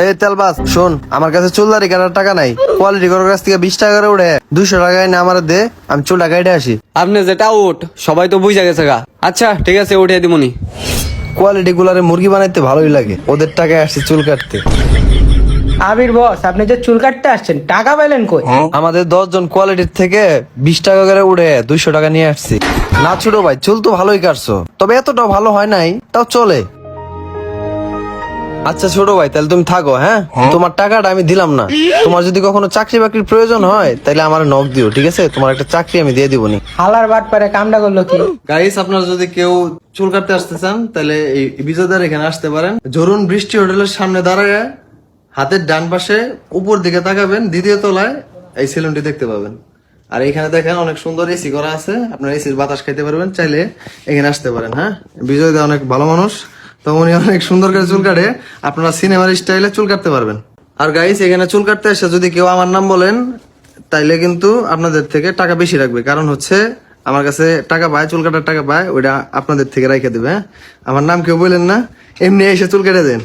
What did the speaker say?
এই তেলবাস শোন, আমার কাছে চুলদারি কাটার টাকা নাই। কোয়ালিটি করার কাছ থেকে 20 টাকা করে উঠে 200 টাকায় না আমার দে, আমি চুলটা কাটে আসি। আপনি যেটা উঠ সবাই তো বুঝা গেছে গা। আচ্ছা ঠিক আছে উঠিয়ে দিবনি। কোয়ালিটি গুলারে মুরগি বানাইতে ভালোই লাগে, ওদের টাকায় আসছে চুল কাটতে। আবির বস, আপনি যে চুল কাটতে আসছেন টাকা পাইলেন কই? আমাদের 10 জন কোয়ালিটির থেকে 20 টাকা করে উঠে 200 টাকা নিয়ে আসছি। না ছোট ভাই, চুল তো ভালোই কাটছো, তবে এতটাও ভালো হয় নাই, তাও চলে। আচ্ছা ছোট ভাই, তাহলে তুমি থাকো। হ্যাঁ, তোমার টাকাটা আমি দিলাম না। তোমার যদি কখনো চাকরি বাকরির প্রয়োজন হয় তাহলে আমার নক দিও, ঠিক আছে? তোমার একটা চাকরি আমি দিয়ে দিবনি। হালার বাট পারে কামটা করলো কি? গাইস, আপনারা যদি কেউ চুল কাটতে আসতে চান তাহলে এই বিজয়দার এখানে আসতে পারেন। জরুন বৃষ্টি হোটেলের সামনে দাঁড়ায় হাতের ডান পাশে উপর দিকে তাকাবেন, দ্বিতীয় তলায় এই সেলুনটি দেখতে পাবেন। আর এখানে দেখেন অনেক সুন্দর এসি করা আছে, আপনারা এসির বাতাস খাইতে পারবেন। চাইলে এখানে আসতে পারেন। হ্যাঁ, বিজয়দা অনেক ভালো মানুষ, তো উনি অনেক সুন্দর করে চুল কাটে, আপনারা সিনেমার স্টাইলে চুল কাটতে পারবেন। আর গাইস, এখানে চুল কাটতে এসে যদি কেউ আমার নাম বলেন তাইলে কিন্তু আপনাদের থেকে টাকা বেশি রাখবে, কারণ হচ্ছে আমার কাছে টাকা পায়, চুল কাটার টাকা পায়, ওইটা আপনাদের থেকে রাখে দেবে। হ্যাঁ, আমার নাম কেউ বললেন না, এমনি এসে চুল কেটে দেন।